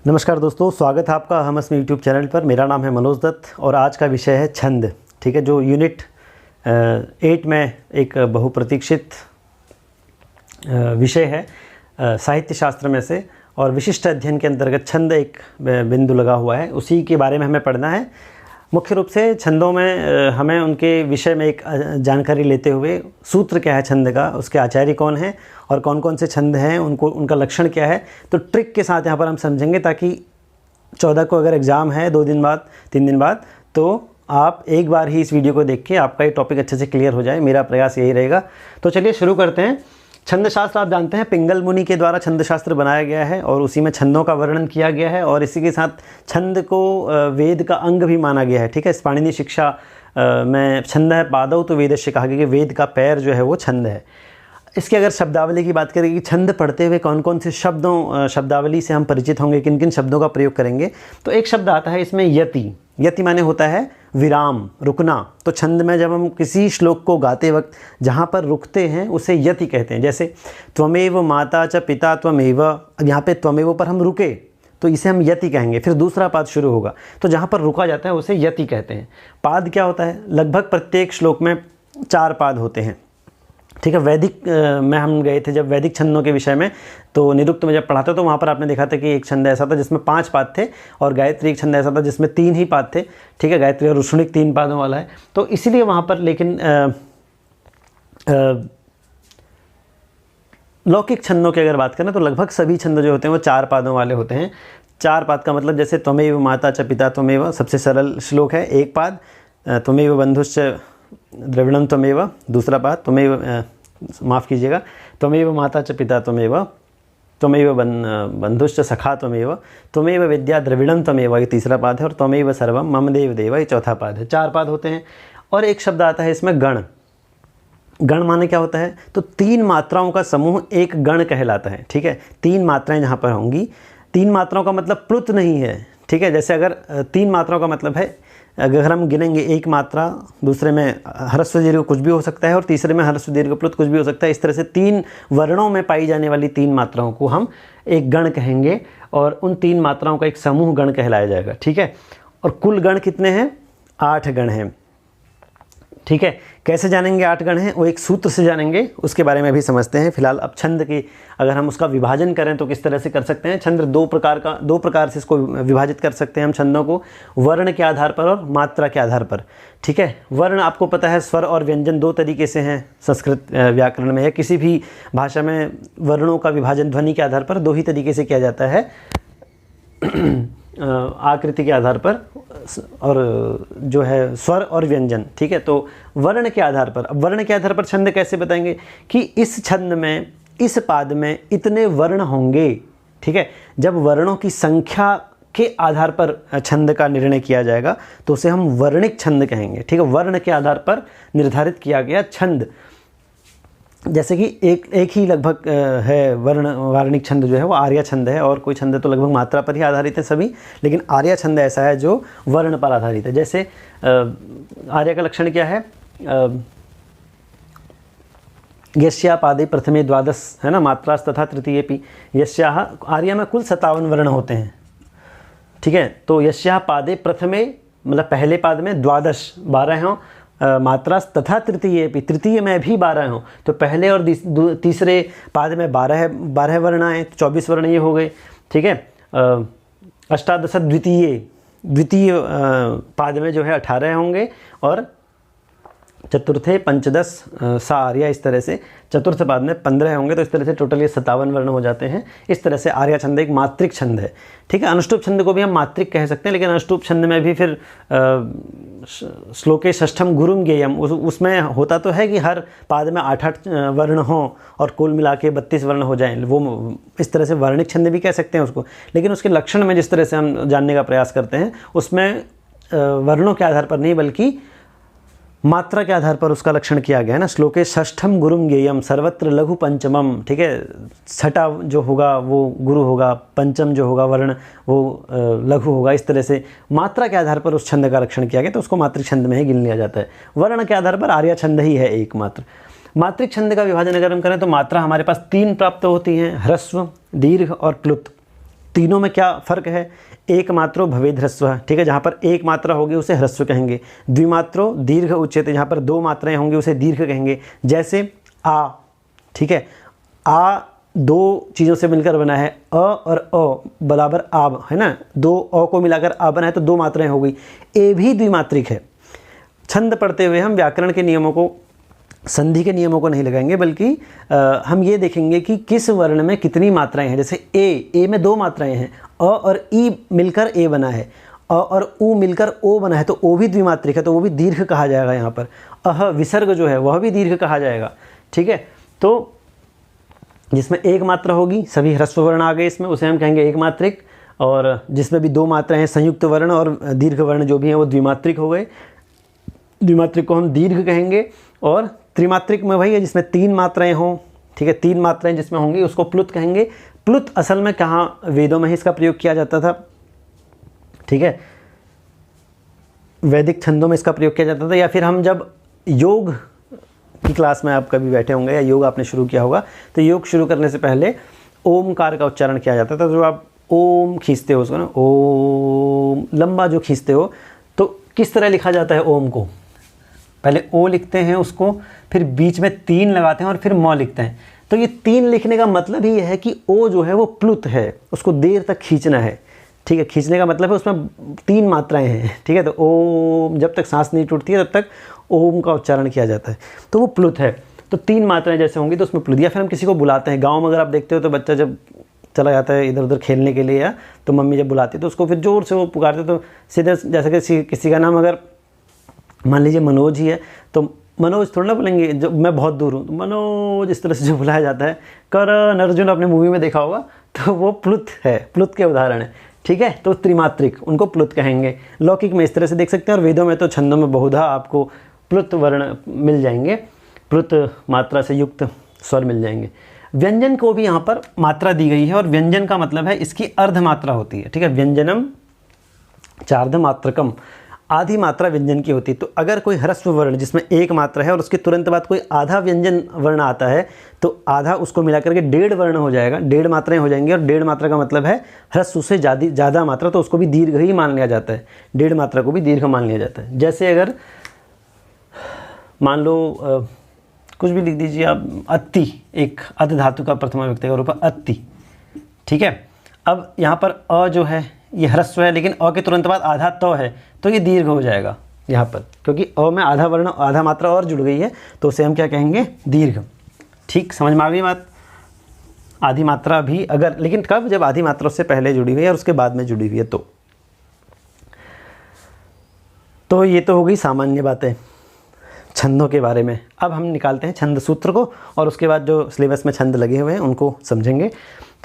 नमस्कार दोस्तों, स्वागत है आपका हम अपने यूट्यूब चैनल पर। मेरा नाम है मनोज दत्त और आज का विषय है छंद। ठीक है, जो यूनिट 8 में एक बहुप्रतीक्षित विषय है साहित्य शास्त्र में से, और विशिष्ट अध्ययन के अंतर्गत छंद एक बिंदु लगा हुआ है, उसी के बारे में हमें पढ़ना है। मुख्य रूप से छंदों में हमें उनके विषय में एक जानकारी लेते हुए सूत्र क्या है छंद का, उसके आचार्य कौन हैं और कौन कौन से छंद हैं, उनका लक्षण क्या है, तो ट्रिक के साथ यहाँ पर हम समझेंगे, ताकि 14 को अगर एग्ज़ाम है 2 दिन बाद 3 दिन बाद, तो आप एक बार ही इस वीडियो को देख के आपका ये टॉपिक अच्छे से क्लियर हो जाए। मेरा प्रयास यही रहेगा। तो चलिए शुरू करते हैं। छंद शास्त्र आप जानते हैं पिंगल मुनि के द्वारा छंद शास्त्र बनाया गया है और उसी में छंदों का वर्णन किया गया है, और इसी के साथ छंद को वेद का अंग भी माना गया है। ठीक है, इस पाणिनि शिक्षा में छंद है पादौ तो वेदस्य कहा गया कि वेद का पैर जो है वो छंद है। इसकी अगर शब्दावली की बात करें कि छंद पढ़ते हुए कौन कौन से शब्दावली से हम परिचित होंगे, किन किन शब्दों का प्रयोग करेंगे, तो एक शब्द आता है इसमें यति। यति माने होता है विराम, रुकना। तो छंद में जब हम किसी श्लोक को गाते वक्त जहाँ पर रुकते हैं उसे यति कहते हैं। जैसे त्वमेव माता च पिता त्वमेव, यहाँ पे त्वमेव पर हम रुके तो इसे हम यति कहेंगे। फिर दूसरा पाद शुरू होगा तो जहाँ पर रुका जाता है उसे यति कहते हैं। पाद क्या होता है? लगभग प्रत्येक श्लोक में 4 पाद होते हैं। ठीक है, वैदिक में हम गए थे जब वैदिक छंदों के विषय में, तो निरुक्त में जब पढ़ा था तो वहाँ पर आपने देखा था कि एक छंद ऐसा था जिसमें 5 पाद थे, और गायत्री एक छंद ऐसा था जिसमें 3 ही पाद थे। ठीक है, गायत्री और रुषणिक 3 पादों वाला है, तो इसीलिए वहाँ पर, लेकिन लौकिक छंदों की अगर बात करें तो लगभग सभी छंद जो होते हैं वो 4 पादों वाले होते हैं। 4 पाद का मतलब जैसे त्वमेव माता च पिता त्वमेव सबसे सरल श्लोक है, 1 पाद। त्वमेव बंधुश्च द्रविणम त्वमेव, दूसरा पाद। त्वमेव माफ़ कीजिएगा, त्वमेव माता च पिता त्वमेव, त्वमेव बंधुश्च सखा त्वमेव, त्वमेव विद्या द्रविणम त्वमेव, ये तीसरा पाद है, और त्वमेव सर्वम मम देव देव, ये चौथा पाद है। 4 पाद होते हैं। और एक शब्द आता है इसमें गण। गण माने क्या होता है? तो 3 मात्राओं का समूह एक गण कहलाता है। ठीक है, 3 मात्राएं जहाँ पर होंगी, 3 मात्राओं का मतलब प्लुत नहीं है। ठीक है, जैसे अगर 3 मात्राओं का मतलब है, अगर हम गिनेंगे एक मात्रा, दूसरे में ह्रस्व दीर्घ कुछ भी हो सकता है, और तीसरे में ह्रस्व दीर्घ प्लुत कुछ भी हो सकता है। इस तरह से 3 वर्णों में पाई जाने वाली 3 मात्राओं को हम एक गण कहेंगे, और उन 3 मात्राओं का एक समूह गण कहलाया जाएगा। ठीक है, और कुल गण कितने हैं? 8 गण हैं। ठीक है, कैसे जानेंगे 8 गण हैं? वो एक सूत्र से जानेंगे, उसके बारे में भी समझते हैं। फिलहाल अब छंद की अगर हम उसका विभाजन करें तो किस तरह से कर सकते हैं? छंद 2 प्रकार से इसको विभाजित कर सकते हैं हम छंदों को, वर्ण के आधार पर और मात्रा के आधार पर। ठीक है, वर्ण आपको पता है स्वर और व्यंजन 2 तरीके से हैं संस्कृत व्याकरण में, है किसी भी भाषा में वर्णों का विभाजन ध्वनि के आधार पर 2 ही तरीके से किया जाता है, आकृति के आधार पर और जो है स्वर और व्यंजन। ठीक है, तो वर्ण के आधार पर, अब वर्ण के आधार पर छंद कैसे बताएंगे कि इस छंद में, इस पाद में इतने वर्ण होंगे। ठीक है, जब वर्णों की संख्या के आधार पर छंद का निर्णय किया जाएगा तो उसे हम वर्णिक छंद कहेंगे। ठीक है, वर्ण के आधार पर निर्धारित किया गया छंद। जैसे कि एक ही लगभग है वार्णिक छंद जो है वो आर्या छंद है, और कोई छंद तो लगभग मात्रा पर ही आधारित है सभी, लेकिन आर्या छंद ऐसा है जो वर्ण पर आधारित है। जैसे आर्या का लक्षण क्या है? यस्या पादे प्रथमे द्वादश, है ना, मात्रास तथा तृतीयेपि। यस्या, आर्या में कुल 57 वर्ण होते हैं। ठीक है, तो यस्या पादे प्रथमे मतलब पहले पाद में, द्वादश 12 हों, मात्रास तथा तृतीय में भी 12 हों, तो पहले और तीसरे पाद में 12 वर्ण आए, तो 24 वर्ण ये हो गए। ठीक है, अष्टादश द्वितीय पाद में जो है 18 होंगे, और चतुर्थे पंचदश सा आर्या, इस तरह से चतुर्थ पाद में 15 होंगे, तो इस तरह से टोटल ये 57 वर्ण हो जाते हैं। इस तरह से आर्या छंद एक मात्रिक छंद है। ठीक है, अनुष्टुप छंद को भी हम मात्रिक कह सकते हैं, लेकिन अनुष्टुप छंद में भी फिर श्लोके षष्ठम गुरुम ज्ञेयम, उसमें होता तो है कि हर पाद में 8-8 वर्ण हों और कुल मिला के 32 वर्ण हो जाएं, वो इस तरह से वर्णिक छंद भी कह सकते हैं उसको। लेकिन उसके लक्षण में जिस तरह से हम जानने का प्रयास करते हैं उसमें वर्णों के आधार पर नहीं बल्कि मात्रा के आधार पर उसका लक्षण किया गया है ना। श्लोके षष्ठम गुरुम ज्ञेयम सर्वत्र लघु पंचमम। ठीक है, छठा जो होगा वो गुरु होगा, पंचम जो होगा वर्ण वो लघु होगा। इस तरह से मात्रा के आधार पर उस छंद का लक्षण किया गया, तो उसको मात्रिक छंद में ही गिन लिया जाता है। वर्ण के आधार पर आर्या छंद ही है एकमात्र। मात्रिक छंद का विभाजन अगर हम करें तो मात्रा हमारे पास 3 प्राप्त होती हैं, ह्रस्व, दीर्घ और प्लुत। तीनों में क्या फ़र्क है? एक मात्रो भवेद ह्रस्व, ठीक है, जहाँ पर एक मात्रा होगी उसे ह्रस्व कहेंगे। द्विमात्रो दीर्घ उच्यते, जहाँ पर दो मात्राएं होंगी उसे दीर्घ कहेंगे। जैसे आ, ठीक है, आ दो चीज़ों से मिलकर बना है, अ और अ बराबर आब, है ना, दो अ को मिलाकर आ बना है तो दो मात्राएं हो गई। ए भी द्विमात्रिक है। छंद पढ़ते हुए हम व्याकरण के नियमों को, संधि के नियमों को नहीं लगाएंगे, बल्कि हम ये देखेंगे कि किस वर्ण में कितनी मात्राएं हैं। जैसे ए में दो मात्राएं हैं, अ और ई मिलकर ए बना है, अ और उ मिलकर ओ बना है, तो ओ भी द्विमात्रिक है, तो वो भी दीर्घ कहा जाएगा। यहाँ पर अह विसर्ग जो है वह भी दीर्घ कहा जाएगा, ठीक है। तो जिसमें एक मात्रा होगी, सभी ह्रस्व वर्ण आ गए इसमें, उसे हम कहेंगे एक मात्रिक। और जिसमें भी दो मात्राएं हैं, संयुक्त वर्ण और दीर्घ वर्ण जो भी हैं वो द्विमात्रिक हो गए, द्विमात्रिक को हम दीर्घ कहेंगे। और त्रिमात्रिक में वही है जिसमें तीन मात्राएं हों, ठीक है, तीन मात्राएं जिसमें होंगी उसको प्लुत कहेंगे। प्लुत असल में कहाँ, वेदों में ही इसका प्रयोग किया जाता था, ठीक है, वैदिक छंदों में इसका प्रयोग किया जाता था। या फिर हम जब योग की क्लास में आप कभी बैठे होंगे या योग आपने शुरू किया होगा, तो योग शुरू करने से पहले ओमकार का उच्चारण किया जाता था। जो आप ओम खींचते हो उसको ना, ओम लंबा जो खींचते हो, तो किस तरह लिखा जाता है ओम को? पहले ओ लिखते हैं उसको, फिर बीच में तीन लगाते हैं और फिर म लिखते हैं। तो ये तीन लिखने का मतलब ही है कि ओ जो है वो प्लुत है, उसको देर तक खींचना है, ठीक है। खींचने का मतलब है उसमें तीन मात्राएं हैं, ठीक है। तो ओम, जब तक सांस नहीं टूटती है तब तक ओम का उच्चारण किया जाता है, तो वो प्लुत है। तो तीन मात्राएं जैसे होंगी तो उसमें प्लुत। या फिर हम किसी को बुलाते हैं, गाँव में अगर आप देखते हो तो बच्चा जब चला जाता है इधर उधर खेलने के लिए, या तो मम्मी जब बुलाती है तो उसको फिर ज़ोर से वो पुकारते, तो सीधे जैसे किसी का नाम अगर मान लीजिए मनोज ही है, तो मनोज थोड़ा ना बोलेंगे जब मैं बहुत दूर हूँ, तो मनोज इस तरह से जो बुलाया जाता है। करण अर्जुन आपने मूवी में देखा होगा, तो वो प्लुत है, प्लुत के उदाहरण है, ठीक है। तो त्रिमात्रिक, उनको प्लुत कहेंगे। लौकिक में इस तरह से देख सकते हैं, और वेदों में तो छंदों में बहुधा आपको प्लुत वर्ण मिल जाएंगे, प्लुत मात्रा से युक्त स्वर मिल जाएंगे। व्यंजन को भी यहाँ पर मात्रा दी गई है, और व्यंजन का मतलब है इसकी अर्ध मात्रा होती है, ठीक है। व्यंजनम चार्ध मात्रकम, आधी मात्रा व्यंजन की होती है। तो अगर कोई ह्रस्व वर्ण जिसमें एक मात्रा है और उसके तुरंत बाद कोई आधा व्यंजन वर्ण आता है, तो आधा उसको मिला करके डेढ़ वर्ण हो जाएगा, डेढ़ मात्राएं हो जाएंगी। और डेढ़ मात्रा का मतलब है ह्रस्व से ज़्यादा मात्रा, तो उसको भी दीर्घ ही मान लिया जाता है, डेढ़ मात्रा को भी दीर्घ मान लिया जाता है। जैसे अगर मान लो कुछ भी लिख दीजिए आप, अत्ति, एक अध धातु का प्रथमा व्यक्ति का रूप अत्ति, ठीक है। अब यहाँ पर अ जो है ये ह्रस्व है, लेकिन अ के तुरंत बाद आधा त है, तो ये दीर्घ हो जाएगा यहाँ पर, क्योंकि अ में आधा वर्ण, आधा मात्रा और जुड़ गई है, तो उसे हम क्या कहेंगे? दीर्घ। ठीक, समझ में आ गई बात? आधी मात्रा भी अगर, लेकिन कब? जब आधी मात्रा उससे पहले जुड़ी हुई है और उसके बाद में जुड़ी हुई है, तो ये तो हो गई सामान्य बातें छंदों के बारे में। अब हम निकालते हैं छंद सूत्र को, और उसके बाद जो सिलेबस में छंद लगे हुए हैं उनको समझेंगे।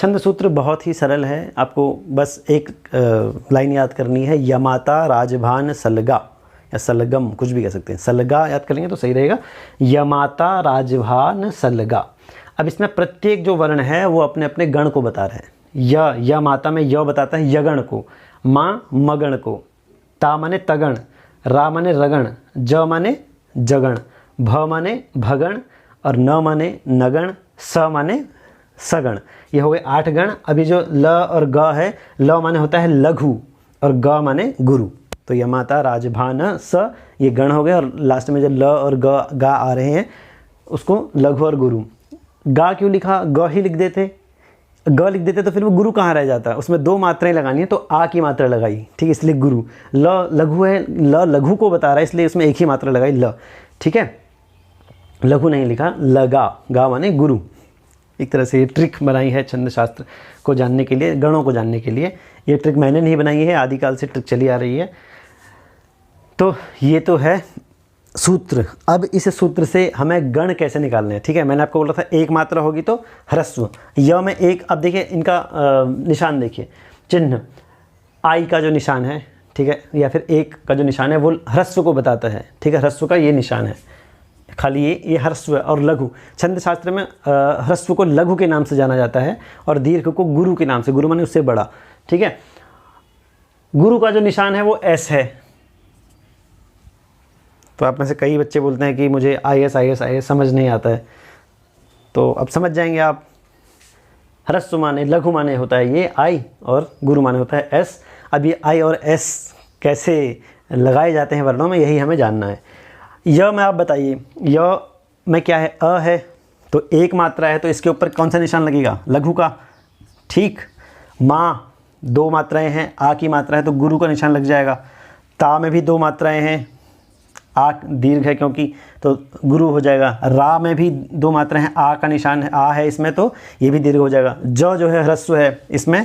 छंद सूत्र बहुत ही सरल है, आपको बस एक लाइन याद करनी है, यमाता राजभान सलगा, या सलगम, कुछ भी कह सकते हैं, सलगा याद करेंगे तो सही रहेगा। यमाता राजभान सलगा। अब इसमें प्रत्येक जो वर्ण है वो अपने अपने गण को बता रहे हैं। य माता में य बताता है यगण को, माँ मगण को, ता माने तगण, रा माने रगण, ज माने जगण, भ माने भगण, और न माने नगण, स माने सगण। ये हो गए 8 गण। अभी जो ल और ग है, ल माने होता है लघु और ग माने गुरु, तो यमाता राजभान स ये गण हो गए, और लास्ट में जो ल और गा आ रहे हैं उसको लघु और गुरु। गा क्यों लिखा? ग ही लिख देते, ग लिख देते तो फिर वो गुरु कहाँ रह जाता? उसमें 2 मात्राएं लगानी है, तो आ की मात्रा लगाई, ठीक है, इसलिए गुरु। ल लघु है, ल लघु को बता रहा है, इसलिए इसमें एक ही मात्रा लगाई, ल, ठीक है, लघु नहीं लिखा, लगा, गा माने गुरु। एक तरह से ये ट्रिक बनाई है छंद शास्त्र को जानने के लिए, गणों को जानने के लिए। ये ट्रिक मैंने नहीं बनाई है, आदिकाल से ट्रिक चली आ रही है। तो ये तो है सूत्र। अब इस सूत्र से हमें गण कैसे निकालने हैं, ठीक है। मैंने आपको बोला था एक मात्रा होगी तो ह्रस्व, य में एक। अब देखिए इनका निशान देखिए, चिन्ह आई का जो निशान है, ठीक है, या फिर एक का जो निशान है वो ह्रस्व को बताता है, ठीक है, ह्रस्व का ये निशान है, खाली ये ह्रस्व है। और लघु, छंद शास्त्र में ह्रस्व को लघु के नाम से जाना जाता है, और दीर्घ को गुरु के नाम से, गुरु माने उससे बड़ा, ठीक है। गुरु का जो निशान है वो एस है। तो आप में से कई बच्चे बोलते हैं कि मुझे IAS समझ नहीं आता है, तो अब समझ जाएंगे आप। ह्रस्व माने लघु माने होता है ये आई, और गुरु माने होता है एस। अब ये आई और एस कैसे लगाए जाते हैं वर्णों में, यही हमें जानना है। य में आप बताइए, य में क्या है, अ है तो एक मात्रा है, तो इसके ऊपर कौन सा निशान लगेगा, लघु का, ठीक। माँ दो मात्राएं हैं, आ की मात्रा है तो गुरु का निशान लग जाएगा। ता में भी दो मात्राएं हैं, आ दीर्घ है क्योंकि, तो गुरु हो जाएगा। रा में भी दो मात्राएं हैं, आ का निशान है, आ है इसमें तो ये भी दीर्घ हो जाएगा। जो है ह्रस्व है, इसमें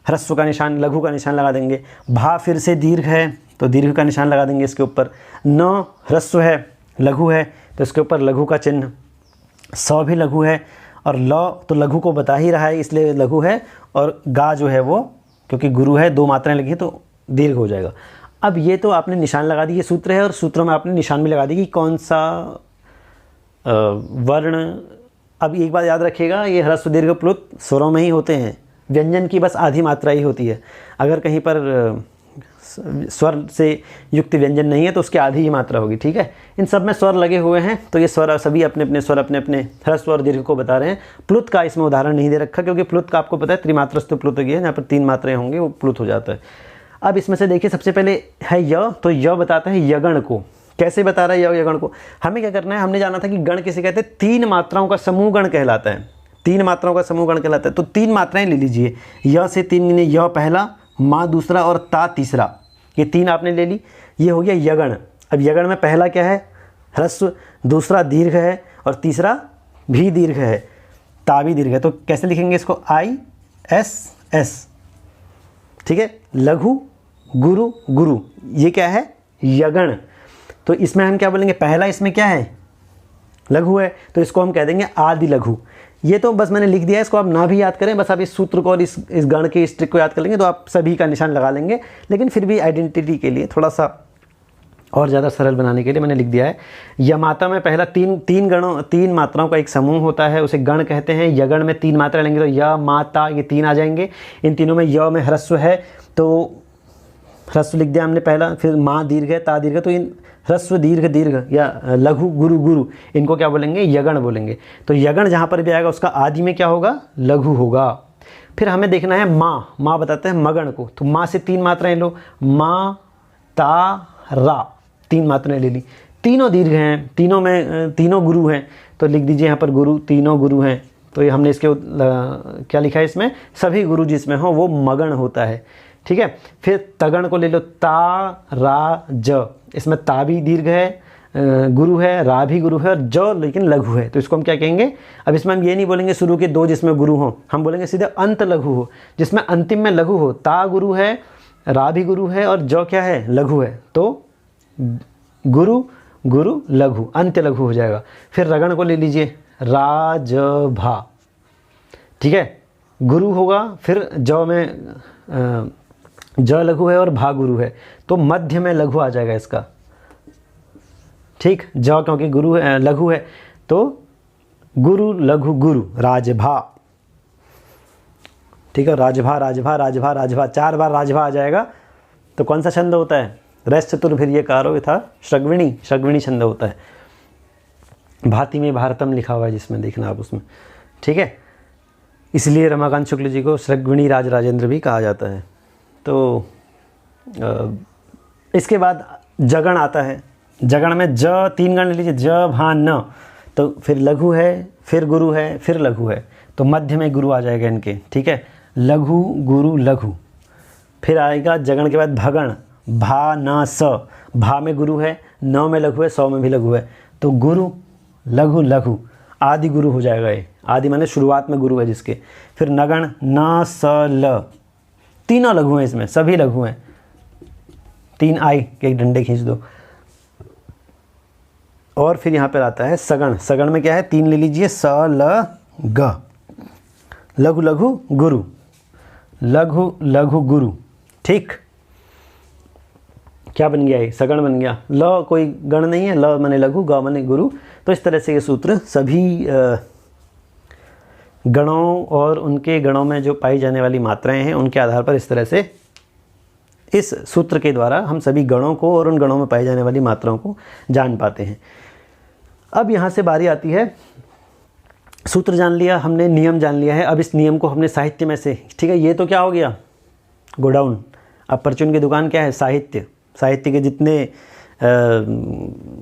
ह्रस्व का निशान, लघु का निशान लगा देंगे। भा फिर से दीर्घ है तो दीर्घ का निशान लगा देंगे इसके ऊपर। न ह्रस्व है, लघु है तो इसके ऊपर लघु का चिन्ह। स भी लघु है, और ल तो लघु को बता ही रहा है इसलिए लघु है, और गा जो है वो क्योंकि गुरु है, दो मात्राएं लगी तो दीर्घ हो जाएगा। अब ये तो आपने निशान लगा दी, ये सूत्र है, और सूत्रों में आपने निशान भी लगा दी कि कौन सा वर्ण। अब एक बात याद रखिएगा, ये ह्रस्व दीर्घ प्लुत स्वरों में ही होते हैं, व्यंजन की बस आधी मात्रा ही होती है। अगर कहीं पर स्वर से युक्त व्यंजन नहीं है तो उसकी आधी ही मात्रा होगी, ठीक है। इन सब में स्वर लगे हुए हैं तो ये स्वर सभी अपने अपने स्वर अपने अपने ह्रस्व और दीर्घ को बता रहे हैं। प्लुत का इसमें उदाहरण नहीं दे रखा क्योंकि प्लुत का आपको पता है त्रिमात्रस्थ प्लुत है, जहाँ पर तीन मात्राएं होंगी वो प्लुत हो जाता है। अब इसमें से देखिए सबसे पहले है य, तो य बताता है यगण को। कैसे बता रहा है यगण को, हमें क्या करना है, हमने जाना था कि गण किसे कहते हैं, तीन मात्राओं का समूह गण कहलाता है। तीन मात्राओं का समूह गण कहलाता है, तो तीन मात्राएं ले लीजिए, य से तीन गिने, य पहला, माँ दूसरा और ता तीसरा, ये तीन आपने ले ली, ये हो गया यगण। अब यगण में पहला क्या है, ह्रस्व, दूसरा दीर्घ है और तीसरा भी दीर्घ है, ता भी दीर्घ है। तो कैसे लिखेंगे इसको, आई एस एस, ठीक है। लघु गुरु गुरु, ये क्या है, यगण। तो इसमें हम क्या बोलेंगे, पहला इसमें क्या है, लघु है, तो इसको हम कह देंगे आदि लघु। ये तो बस मैंने लिख दिया है, इसको आप ना भी याद करें, बस आप इस सूत्र को और इस गण के इस ट्रिक को याद कर लेंगे तो आप सभी का निशान लगा लेंगे। लेकिन फिर भी आइडेंटिटी के लिए थोड़ा सा और ज़्यादा सरल बनाने के लिए मैंने लिख दिया है। यमाता में पहला तीन मात्राओं का एक समूह होता है, उसे गण कहते हैं। यगण में तीन मात्रा लेंगे तो य माता, ये तीन आ जाएंगे। इन तीनों में य में ह्रस्व है तो ह्रस्व लिख दिया हमने पहला, फिर माँ दीर्घ है, ता दीर्घ है, तो इन ह्रस्व दीर्घ दीर्घ या लघु गुरु गुरु, इनको क्या बोलेंगे, यगण बोलेंगे। तो यगण जहाँ पर भी आएगा उसका आदि में क्या होगा, लघु होगा। फिर हमें देखना है माँ, माँ बताते हैं मगण को, तो माँ से तीन मात्राएं लो, माँ ता रा, तीन मात्राएं ले ली, तीनों दीर्घ हैं, तीनों में तीनों गुरु हैं, तो लिख दीजिए यहाँ पर गुरु, तीनों गुरु हैं। तो ये हमने इसके क्या लिखा है इसमें, सभी गुरु जिसमें हो वो मगण होता है, ठीक है। फिर तगण को ले लो, ता रा ज, इसमें ता भी दीर्घ है, गुरु है, रा भी गुरु है और ज लेकिन लघु है, तो इसको हम क्या कहेंगे। अब इसमें हम ये नहीं बोलेंगे शुरू के दो जिसमें गुरु हो, हम बोलेंगे सीधे अंत लघु हो, जिसमें अंतिम में लघु हो। ता गुरु है, रा भी गुरु है और ज क्या है, लघु है, तो गुरु गुरु लघु, अंत्य लघु हो जाएगा। फिर रगण को ले लीजिए, रा ज भा, ठीक है, गुरु होगा, फिर ज में ज लघु है और भा गुरु है, तो मध्य में लघु आ जाएगा इसका, ठीक। ज क्योंकि गुरु है, लघु है, तो गुरु लघु गुरु, राजभा, ठीक है। राजभा राजभा राजभा राजभा, चार बार राजभा आ जाएगा, तो कौन सा छंद होता है, रस चतुर्भिर्य कारो यथा श्रग्विणी, श्रग्विणी छंद होता है। भाति में भारतम लिखा हुआ है जिसमें देखना आप उसमें, ठीक है। इसलिए रमाकांत शुक्ल जी को श्रग्विणी राज राजेंद्र भी कहा जाता है। तो इसके बाद जगण आता है, जगण में ज तीन गण ले लीजिए, ज भा न, तो फिर लघु है, फिर गुरु है, फिर लघु है, तो मध्य में गुरु आ जाएगा इनके, ठीक है। लघु गुरु लघु, फिर आएगा जगण के बाद भगण, भा न स, भा में गुरु है, न में लघु है, सौ में भी लघु है, तो गुरु लघु लघु, आदि गुरु हो जाएगा ये, आदि माने शुरुआत में गुरु है जिसके। फिर नगण न स ल, तीनों लघु हैं इसमें, सभी लघु हैं, तीन आई के एक डंडे खींच दो। और फिर यहाँ पर आता है सगण, सगण में क्या है, तीन ले लीजिए, स ल ग, लघु लघु गुरु, लघु लघु गुरु, ठीक। क्या बन गया ये, सगण बन गया। ल कोई गण नहीं है, ल माने लघु, ग माने गुरु। तो इस तरह से ये सूत्र सभी गणों और उनके गणों में जो पाई जाने वाली मात्राएं हैं उनके आधार पर इस तरह से इस सूत्र के द्वारा हम सभी गणों को और उन गणों में पाई जाने वाली मात्राओं को जान पाते हैं। अब यहाँ से बारी आती है सूत्र जान लिया हमने, नियम जान लिया है। अब इस नियम को हमने साहित्य में से, ठीक है, ये तो क्या हो गया गोडाउन। अब परचून की दुकान क्या है, साहित्य। साहित्य के जितने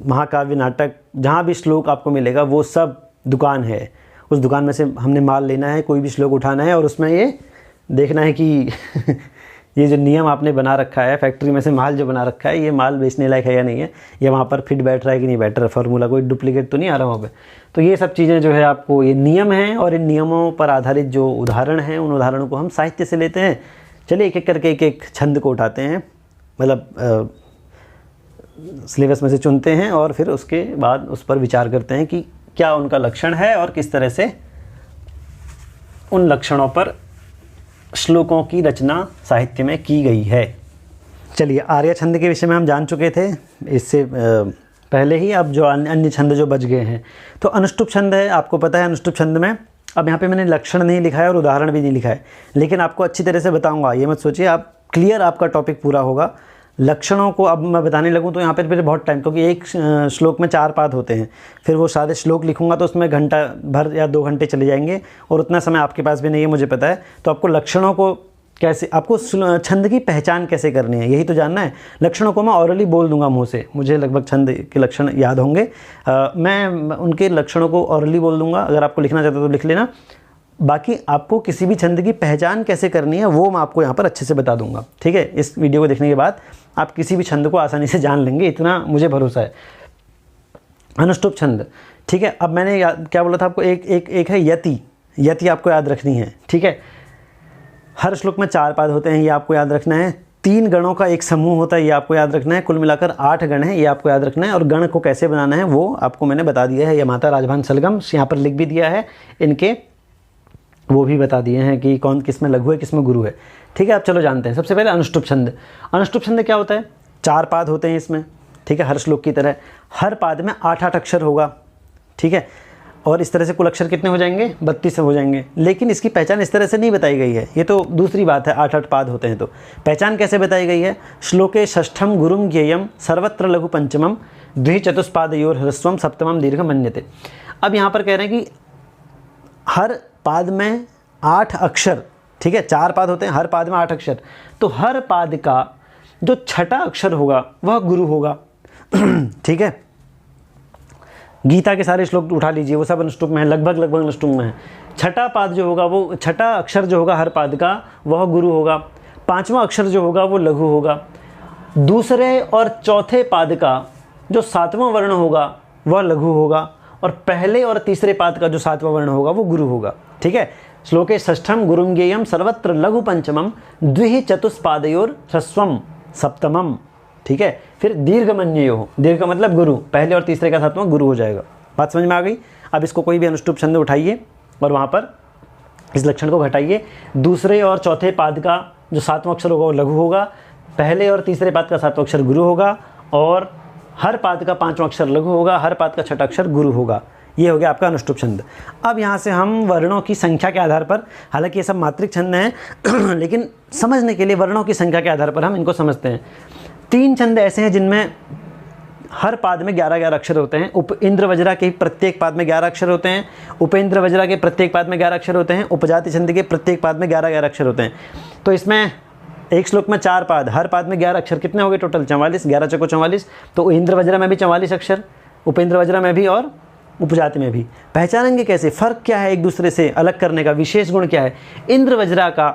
महाकाव्य, नाटक, जहाँ भी श्लोक आपको मिलेगा वो सब दुकान है। उस दुकान में से हमने माल लेना है, कोई भी श्लोक उठाना है और उसमें ये देखना है कि ये जो नियम आपने बना रखा है, फैक्ट्री में से माल जो बना रखा है, ये माल बेचने लायक है या नहीं है, या वहाँ पर फिट बैठ रहा है कि नहीं बैठ रहा, फार्मूला कोई डुप्लीकेट तो नहीं आ रहा वहाँ पे। तो ये सब चीज़ें जो है आपको, ये नियम हैं और इन नियमों पर आधारित जो उदाहरण हैं, उन उदाहरणों को हम साहित्य से लेते हैं। चलिए एक एक करके एक एक छंद को उठाते हैं, मतलब सिलेबस में से चुनते हैं और फिर उसके बाद उस पर विचार करते हैं कि क्या उनका लक्षण है और किस तरह से उन लक्षणों पर श्लोकों की रचना साहित्य में की गई है। चलिए आर्य छंद के विषय में हम जान चुके थे इससे पहले ही। अब जो अन्य छंद जो बच गए हैं, तो अनुष्टुप छंद है, आपको पता है अनुष्टुप छंद में, अब यहाँ पे मैंने लक्षण नहीं लिखा है और उदाहरण भी नहीं लिखा है, लेकिन आपको अच्छी तरह से बताऊंगा, ये मत सोचिए आप क्लियर आपका टॉपिक पूरा होगा। लक्षणों को अब मैं बताने लगूँ तो यहाँ पर फिर बहुत टाइम, क्योंकि एक श्लोक में 4 पाद होते हैं, फिर वो सारे श्लोक लिखूँगा तो उसमें घंटा भर या 2 घंटे चले जाएंगे और उतना समय आपके पास भी नहीं है, मुझे पता है। तो आपको लक्षणों को कैसे, आपको छंद की पहचान कैसे करनी है, यही तो जानना है। लक्षणों को मैं ऑरली बोल दूंगा मुँह से, मुझे लगभग छंद के लक्षण याद होंगे, मैं उनके लक्षणों को ऑरली बोल दूंगा। अगर आपको लिखना चाहते हो तो लिख लेना। बाकी आपको किसी भी छंद की पहचान कैसे करनी है वो मैं आपको यहाँ पर अच्छे से बता दूंगा, ठीक है। इस वीडियो को देखने के बाद आप किसी भी छंद को आसानी से जान लेंगे, इतना मुझे भरोसा है। अनुष्टुप छंद, ठीक है। अब मैंने क्या बोला था आपको, एक है यति। यति आपको याद रखनी है, ठीक है। हर श्लोक में 4 पाद होते हैं, ये आपको याद रखना है। 3 गणों का एक समूह होता है, ये आपको याद रखना है। कुल मिलाकर 8 गण हैं, ये आपको याद रखना है। और गण को कैसे बनाना है वो आपको मैंने बता दिया है। ये माता राजभान सलगम यहाँ पर लिख भी दिया है, इनके वो भी बता दिए हैं कि कौन किस में लघु है किस में गुरु है, ठीक है। अब चलो जानते हैं। सबसे पहले अनुष्टुप छंद। अनुष्टुप छंद क्या होता है, 4 पाद होते हैं इसमें, ठीक है, हर श्लोक की तरह। हर पाद में 8-8 अक्षर होगा, ठीक है। और इस तरह से कुल अक्षर कितने हो जाएंगे, 32 हो जाएंगे। लेकिन इसकी पहचान इस तरह से नहीं बताई गई है, ये तो दूसरी बात है। 8-8 पाद होते हैं तो पहचान कैसे बताई गई है, श्लोके षष्ठम गुरुम ज्ञेयम सर्वत्र लघु पंचमम द्विचतुष्पादयोर ह्रस्वम सप्तमम दीर्घ मन्यते। अब यहाँ पर कह रहे हैं कि हर पाद में 8 अक्षर, ठीक है। 4 पाद होते हैं, हर पाद में 8 अक्षर, तो हर पाद का जो छठा अक्षर होगा वह गुरु होगा, ठीक है। गीता के सारे श्लोक उठा लीजिए, वो सब अनुष्टुप में है, लगभग अनुष्टुप में है। छठा पाद जो होगा, वो छठा अक्षर जो होगा हर पाद का, वह गुरु होगा। 5वां अक्षर जो होगा वो लघु होगा। दूसरे और चौथे पाद का जो 7वां वर्ण होगा वह लघु होगा, और पहले और तीसरे पाद का जो 7वां वर्ण होगा वो गुरु होगा, ठीक है। श्लोके षष्ठम गुरुम ज्ञेयम सर्वत्र लघु पंचमम द्विहि चतुष्पादयोर ह्रस्वम सप्तमम, ठीक है। फिर दीर्घमन्ययोः, दीर्घ मतलब गुरु, पहले और तीसरे का 7वां गुरु हो जाएगा। बात समझ में आ गई। अब इसको कोई भी अनुष्टुप छंद उठाइए और वहाँ पर इस लक्षण को घटाइए। दूसरे और चौथे पाद का जो 7वां अक्षर होगा वो लघु होगा, पहले और तीसरे पाद का 7वां अक्षर गुरु होगा, और हर पाद का 5वां अक्षर लघु होगा, हर पाद का छठा अक्षर गुरु होगा। ये हो गया आपका अनुष्टुप छंद। अब यहाँ से हम वर्णों की संख्या के आधार पर, हालांकि ये सब मात्रिक छंद हैं लेकिन समझने के लिए वर्णों की संख्या के आधार पर हम इनको समझते हैं। 3 छंद ऐसे हैं जिनमें हर पाद में 11-11 अक्षर होते हैं। इंद्र वज्रा के प्रत्येक पाद में 11 अक्षर होते हैं, उपेंद्र वज्रा के प्रत्येक पाद में 11 अक्षर होते हैं, उपजाति छंद के प्रत्येक पाद में 11-11 अक्षर होते हैं। तो इसमें एक श्लोक में 4 पाद, हर पाद में 11 अक्षर, कितने हो गए टोटल, 44, 11 चौको 44। तो इंद्र वज्रा में भी 44 अक्षर, उपेंद्र वज्रा में भी और उपजाति में भी। पहचानेंगे कैसे, फ़र्क क्या है एक दूसरे से अलग करने का, विशेष गुण क्या है। इंद्र वज्रा का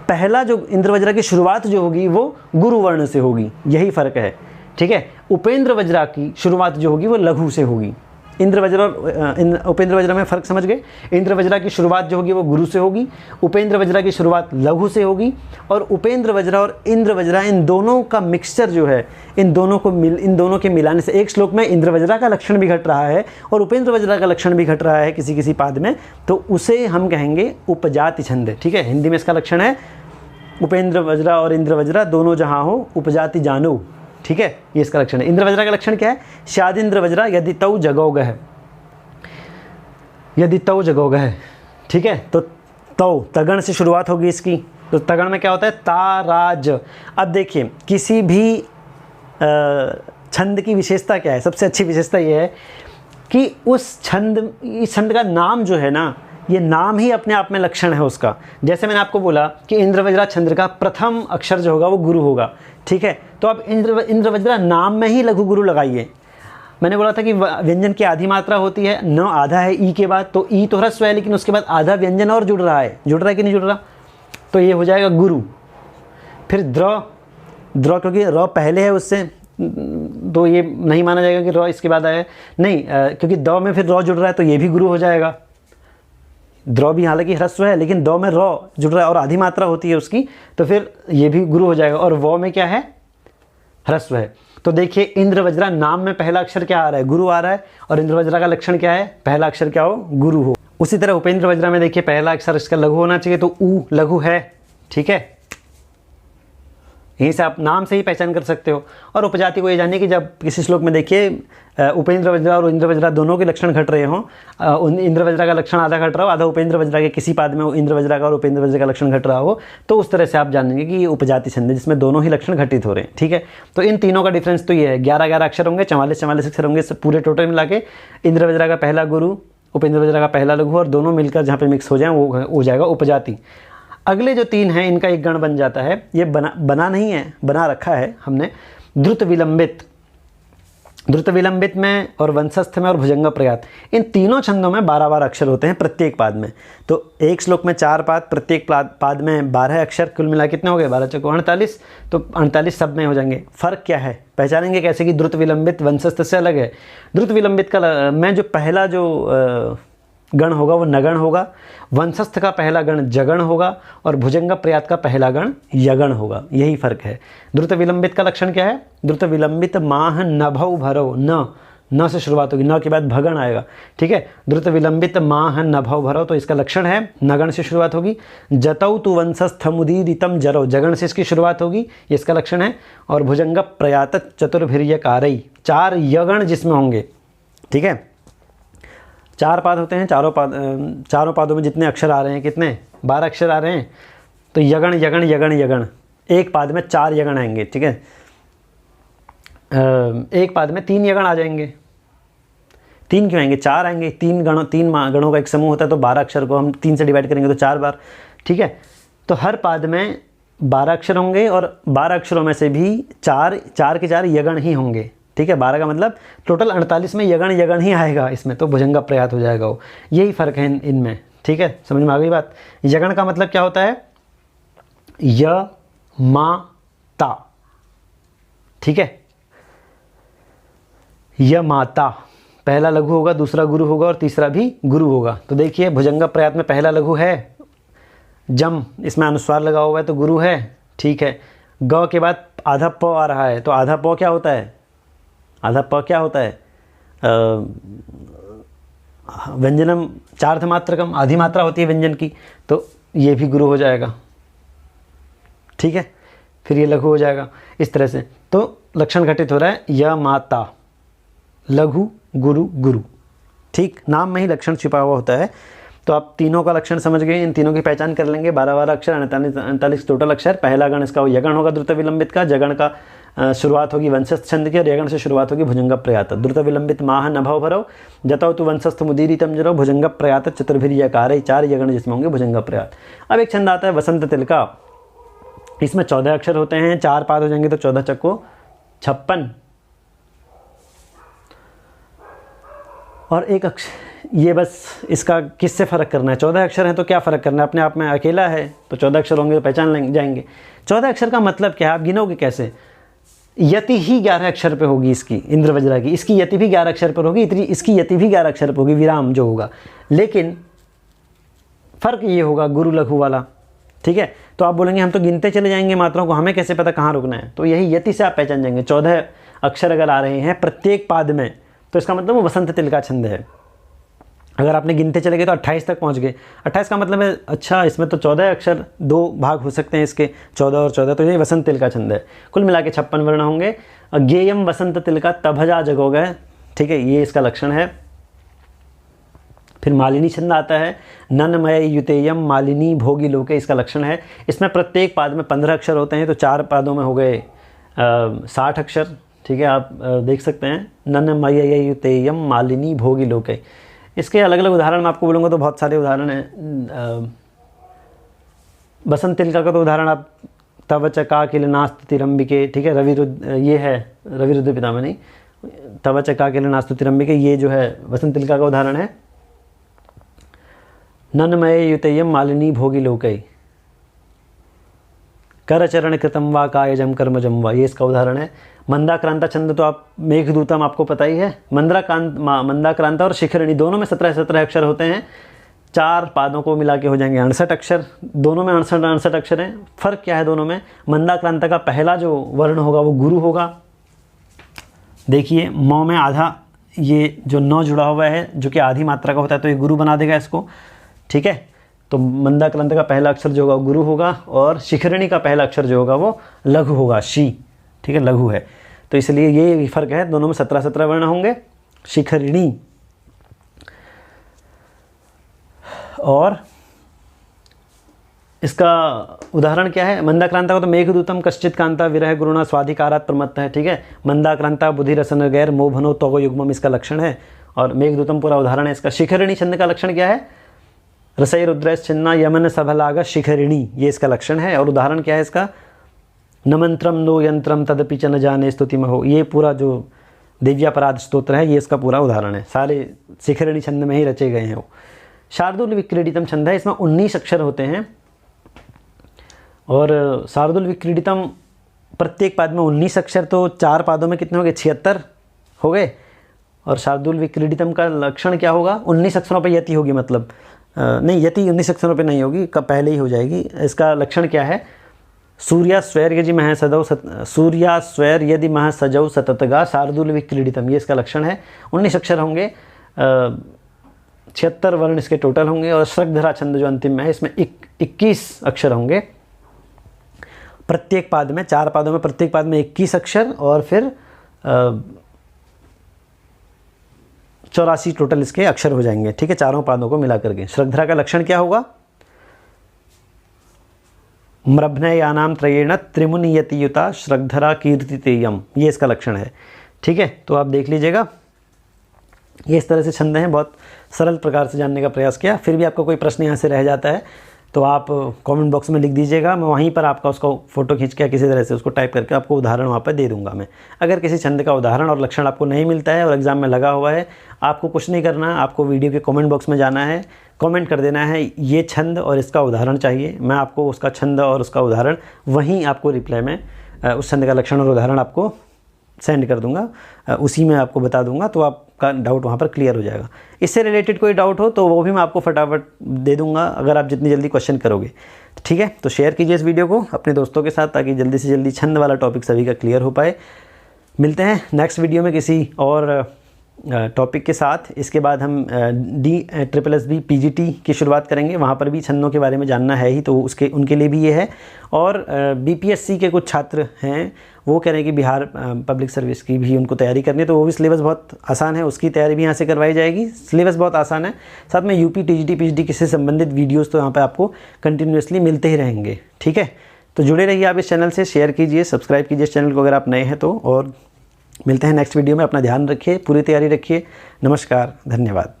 पहला जो इंद्र वज्रा की शुरुआत जो होगी वो गुरु वर्ण से होगी, यही फ़र्क है, ठीक है। उपेंद्र वज्रा की शुरुआत जो होगी वो लघु से होगी। इंद्र वज्रा और उपेंद्र वज्रा में फ़र्क समझ गए। इंद्र वज्रा की शुरुआत जो होगी वो गुरु से होगी, उपेंद्र वज्रा की शुरुआत लघु से होगी, और उपेंद्र वज्रा और इंद्र वज्रा इन दोनों का मिक्सचर जो है, इन दोनों के मिलाने से एक श्लोक में इंद्र वज्रा का लक्षण भी घट रहा है और उपेंद्र वज्रा का लक्षण भी घट रहा है किसी किसी पाद में, तो उसे हम कहेंगे उपजाति छंद, ठीक है। हिंदी में इसका लक्षण है उपेंद्र वज्रा और इंद्र वज्रा दोनों जहाँ हो उपजाति जानो, ठीक है, ये इसका लक्षण है। इंद्र वज्रा का लक्षण क्या है, शादिंद्र वज्रा यदि तौ जगोगह, यदि तौ जगोगह, ठीक है। तो तौ तगण से शुरुआत होगी इसकी, तो तगण में क्या होता है, ताराज। अब देखिए किसी भी छंद की विशेषता क्या है, सबसे अच्छी विशेषता ये है कि उस छंद, इस छंद का नाम जो है ना, ये नाम ही अपने आप में लक्षण है उसका। जैसे मैंने आपको बोला कि इंद्रवज्रा छंद का प्रथम अक्षर जो होगा वो गुरु होगा, ठीक है। तो आप इंद्रवज्रा नाम में ही लघु गुरु लगाइए। मैंने बोला था कि व्यंजन की आधी मात्रा होती है, न आधा है ई के बाद, तो ई तो ह्रस्व है, लेकिन उसके बाद आधा व्यंजन और जुड़ रहा है कि नहीं जुड़ रहा, तो ये हो जाएगा गुरु। फिर द्र क्योंकि र पहले है उससे, तो ये नहीं माना जाएगा कि र इसके बाद आया, नहीं, क्योंकि द में फिर र जुड़ रहा है तो ये भी गुरु हो जाएगा। द्र भी हालांकि ह्रस्व है, लेकिन द में र जुड़ रहा है और आधी मात्रा होती है उसकी, तो फिर ये भी गुरु हो जाएगा। और व में क्या है, ह्रस्व है। तो देखिए इंद्रवज्रा नाम में पहला अक्षर क्या आ रहा है, गुरु आ रहा है, और इंद्रवज्रा का लक्षण क्या है, पहला अक्षर क्या हो, गुरु हो। उसी तरह उपेंद्र वज्रा में देखिए पहला अक्षर इसका लघु होना चाहिए, तो ऊ लघु है, ठीक है। यहीं से आप नाम से ही पहचान कर सकते हो। और उपजाति को ये जानिए कि जब किसी श्लोक में देखिए उपेंद्र वज्रा और इंद्र वज्रा दोनों के लक्षण घट रहे हों, इंद्र वज्रा का लक्षण आधा घट रहा हो, आधा उपेंद्र वज्रा के किसी पाद में इंद्र वज्रा का और उपेंद्र वज्रा का लक्षण घट रहा हो, तो उस तरह से आप जानेंगे कि ये उपजाति छंद है जिसमें दोनों ही लक्षण घटित हो रहे हैं, ठीक है। तो इन तीनों का डिफरेंस तो ये है, 11-11 अक्षर होंगे, 44-44 अक्षर होंगे पूरे टोटल मिला के। इंद्र वज्रा का पहला गुरु, उपेंद्र वज्रा का पहला लघु, और दोनों मिलकर जहाँ पे मिक्स हो जाए वो हो जाएगा उपजाति। अगले जो 3 हैं इनका एक गण बन जाता है, ये बना नहीं है, बना रखा है हमने, द्रुत विलंबित। द्रुत विलंबित में और वंशस्थ में और भुजंग प्रयात, इन तीनों छंदों में 12-12 अक्षर होते हैं प्रत्येक पाद में। तो एक श्लोक में 4 पाद, प्रत्येक पाद में 12 अक्षर, कुल मिला कितने हो गए, 12 चौको 48, तो 48 सब में हो जाएंगे। फ़र्क क्या है, पहचानेंगे कैसे कि द्रुत विलंबित वंशस्थ से अलग है। द्रुत विलंबित का में जो पहला जो गण होगा वो नगण होगा, वंशस्थ का पहला गण जगण होगा, और भुजंग प्रयात का पहला गण यगण होगा, यही फर्क है। द्रुत विलंबित का लक्षण क्या है, द्रुत विलंबित माह नभौ भरो, न से शुरुआत होगी, न के बाद भगण आएगा, ठीक है। द्रुत विलंबित माह नभौ भरो, तो इसका लक्षण है नगण से शुरुआत होगी। जतौ तु वंशस्थमुदीरितम जरो, जगण से इसकी शुरुआत होगी, ये इसका लक्षण है। और भुजंग प्रयात चतुर्भिर्यकारई, 4 यगण जिसमें होंगे, ठीक है। 4 पाद होते हैं, चारों पादों में जितने अक्षर आ रहे हैं, कितने, 12 अक्षर आ रहे हैं, तो यगण यगण यगण यगण, एक पाद में 4 यगण आएंगे, ठीक है। एक पाद में 3 यगण आ जाएंगे, 3 क्यों आएंगे, 4 आएंगे, 3 गणों का एक समूह होता है, तो 12 अक्षर को हम 3 से डिवाइड करेंगे तो 4 बार, ठीक है। तो हर पाद में 12 अक्षर होंगे, और 12 अक्षरों में से भी 4 के 4 यगण ही होंगे, ठीक है। 12 का मतलब टोटल 48 में यगण ही आएगा इसमें, तो भुजंग प्रयात हो जाएगा वो। यही फ़र्क है इनमें, ठीक है, समझ में आ गई बात। यगण का मतलब क्या होता है, य मा ता, ठीक है। य माता पहला लघु होगा, दूसरा गुरु होगा, और तीसरा भी गुरु होगा। तो देखिए भुजंग प्रयात में पहला लघु है जम, इसमें अनुस्वार लगा हुआ है तो गुरु है, ठीक है। ग के बाद आधा प आ रहा है, तो आधा प क्या होता है, आधा प क्या होता है, व्यंजनम चार्धमात्रकम, आधी मात्रा होती है व्यंजन की, तो ये भी गुरु हो जाएगा, ठीक है। फिर ये लघु हो जाएगा, इस तरह से। तो लक्षण घटित हो रहा है, य माता, लघु गुरु गुरु, ठीक, नाम में ही लक्षण छिपा हुआ होता है। तो आप तीनों का लक्षण समझ गए, इन तीनों की पहचान कर लेंगे। 12-12 अक्षर, 48 टोटल अक्षर। पहला गण इसका यगण होगा द्रुत विलंबित का, जगण का शुरुआत होगी वंशस्थ छंद की, और यगण से शुरुआत होगी भुजंग प्रयात। द्रुत विलंबित माह नभौ भरौ, जतौ तु वंशस्थ मुदीरितम जरो, भुजंग प्रयात चतुर्भिर्यकारई, 4 यगण जिसमें होंगे भुजंग प्रयात। अब एक छंद आता है वसंत तिलका, इसमें 14 अक्षर होते हैं, 4 पाद हो जाएंगे तो 14 चक्को 56, और एक अक्षर, ये बस इसका किससे फ़र्क करना है, 14 अक्षर हैं तो क्या फ़र्क करना है, अपने आप में अकेला है तो 14 अक्षर होंगे तो पहचान जाएंगे। 14 अक्षर का मतलब क्या है, आप गिनोगे कैसे, यति ही 11 अक्षर पे होगी इसकी, इंद्र वज्रा की, इसकी यति भी 11 अक्षर पर होगी, इतनी इसकी यति भी 11 अक्षर पर होगी, विराम जो होगा। लेकिन फ़र्क ये होगा गुरु लघु वाला, ठीक है। तो आप बोलेंगे हम तो गिनते चले जाएंगे मात्राओं को, हमें कैसे पता कहाँ रुकना है, तो यही यति से आप पहचान जाएंगे। 14 अक्षर अगर आ रहे हैं प्रत्येक पाद में, तो इसका मतलब वो वसंत तिलका छंद है। अगर आपने गिनते चले गए तो 28 तक पहुंच गए, 28 का मतलब है अच्छा इसमें तो 14 अक्षर, 2 भाग हो सकते हैं इसके, 14 और 14, तो ये वसंत तिलका छंद है। कुल मिला के 56 वर्ण होंगे। गेयम वसंत तिलका तभजा जगो गए, ठीक है, ये इसका लक्षण है। फिर मालिनी छंद आता है, ननमय युतेयम मालिनी भोगी लोके, इसका लक्षण है। इसमें प्रत्येक पाद में 15 अक्षर होते हैं, तो 4 पादों में हो गए 60 अक्षर, ठीक है, आप देख सकते हैं, नन मय्युतेयम मालिनी भोगी लोके। इसके अलग अलग उदाहरण मैं आपको बोलूँगा तो बहुत सारे उदाहरण हैं। बसंत तिलका का तो उदाहरण आप तव चका किल नास्त तिरंबिके, ठीक है, ये है रविरुद्र पितामह नहीं, तव चका किल नास्त तिरंबिके, ये जो है बसंत तिलका का उदाहरण है। नन्मय युतेयम मालिनी भोगी लोकई, कर चरण कृतम वा कायजम कर्मजम वा, ये इसका उदाहरण है। मंदाक्रांता छंद तो आप मेघदूतम आपको पता ही है। मंदाक्रांता और शिखरिणी दोनों में 17-17 अक्षर होते हैं। 4 पादों को मिला के हो जाएंगे 68 अक्षर। दोनों में 68 अक्षर हैं। फ़र्क क्या है दोनों में? मंदाक्रांता का पहला जो वर्ण होगा वो गुरु होगा। देखिए मौ में आधा ये जो 9 जुड़ा हुआ है जो कि आधी मात्रा का होता है, तो ये गुरु बना देगा इसको, ठीक है। तो मंदाक्रांता का पहला अक्षर जो होगा वो गुरु होगा, और शिखरिणी का पहला अक्षर जो होगा वो लघु होगा, शी, ठीक है, लघु है। तो इसलिए ये फ़र्क है, दोनों में 17-17 वर्ण होंगे। शिखरिणी और इसका उदाहरण क्या है? मंदाक्रांता को तो मेघदूतम कश्चित कांता विरह गुरुणा स्वाधिकारात् प्रमत्त है, ठीक है। मंदाक्रांता बुद्धि रसन गैर मोभनो तोगो युग्मम इसका लक्षण है, और मेघदूतम पूरा उदाहरण है इसका। शिखरिणी छंद का लक्षण क्या है? रसई रुद्रैश्च छिन्ना यमन सभलाग शिखरिणी, ये इसका लक्षण है। और उदाहरण क्या है इसका? न मंत्रम नो यंत्रम तदपि च न जाने स्तुति महो, ये पूरा जो दिव्यापराध स्तोत्र है ये इसका पूरा उदाहरण है। सारे शिखरिणी छंद में ही रचे गए हैं वो। शार्दूल विक्रीडितम छंद है, इसमें 19 अक्षर होते हैं, और शार्दूल विक्रीडितम प्रत्येक पाद में 19 अक्षर, तो 4 पादों में कितने हो गए? 76 हो गए। और शार्दूल विक्रीडितम का लक्षण क्या होगा? 19 अक्षरों पर यति होगी, मतलब नहीं, यति 19 अक्षरों पे नहीं होगी, कब पहले ही हो जाएगी। इसका लक्षण क्या है? सूर्यास्वैर यदि मह सदौ सूर्यास्वैर यदि मह सजौ सततगा शार्दूल विक्रीडितम, ये इसका लक्षण है। 19 अक्षर होंगे, 76 वर्ण इसके टोटल होंगे। और श्रगधरा छंद जो अंतिम में है इसमें 21 अक्षर होंगे प्रत्येक पाद में। 4 पादों में प्रत्येक पाद में 21 अक्षर, और फिर 84 टोटल इसके अक्षर हो जाएंगे, ठीक है, चारों पादों को मिला करके। श्रगधरा का लक्षण क्या होगा? म्रभ्नयानाम त्रयेण त्रिमुनियतियुता श्रगधरा कीर्तितेयम, ये इसका लक्षण है, ठीक है। तो आप देख लीजिएगा, ये इस तरह से छंद हैं। बहुत सरल प्रकार से जानने का प्रयास किया। फिर भी आपका कोई प्रश्न यहाँ से रह जाता है तो आप कमेंट बॉक्स में लिख दीजिएगा, मैं वहीं पर आपका उसका फ़ोटो खींच के किसी तरह से उसको टाइप करके आपको उदाहरण वहाँ पर दे दूँगा मैं। अगर किसी छंद का उदाहरण और लक्षण आपको नहीं मिलता है और एग्ज़ाम में लगा हुआ है, आपको कुछ नहीं करना, आपको वीडियो के कमेंट बॉक्स में जाना है, कमेंट कर देना है ये छंद और इसका उदाहरण चाहिए। मैं आपको उसका छंद और उसका उदाहरण वहीं आपको रिप्लाई में उस छंद का लक्षण और उदाहरण आपको सेंड कर दूंगा, उसी में आपको बता दूंगा, तो आपका डाउट वहाँ पर क्लियर हो जाएगा। इससे रिलेटेड कोई डाउट हो तो वो भी मैं आपको फटाफट दे दूंगा, अगर आप जितनी जल्दी क्वेश्चन करोगे, ठीक है। तो शेयर कीजिए इस वीडियो को अपने दोस्तों के साथ, ताकि जल्दी से जल्दी छंद वाला टॉपिक सभी का क्लियर हो पाए। मिलते हैं नेक्स्ट वीडियो में किसी और टॉपिक के साथ। इसके बाद हम DSSB PGT की शुरुआत करेंगे, वहाँ पर भी छंदों के बारे में जानना है ही, तो उनके लिए भी ये है। और BPSC के कुछ छात्र हैं, वो कह रहे हैं कि बिहार पब्लिक सर्विस की भी उनको तैयारी करनी है, तो वो भी सिलेबस बहुत आसान है, उसकी तैयारी भी यहाँ से करवाई जाएगी। सिलेबस बहुत आसान है, साथ में UP TGT PGT से संबंधित वीडियोज़ तो यहाँ पर आपको कंटिन्यूसली मिलते ही रहेंगे, ठीक है। तो जुड़े रहिए आप इस चैनल से, शेयर कीजिए, सब्सक्राइब कीजिए इस चैनल को अगर आप नए हैं तो। और मिलते हैं नेक्स्ट वीडियो में, अपना ध्यान रखिए, पूरी तैयारी रखिए। नमस्कार, धन्यवाद।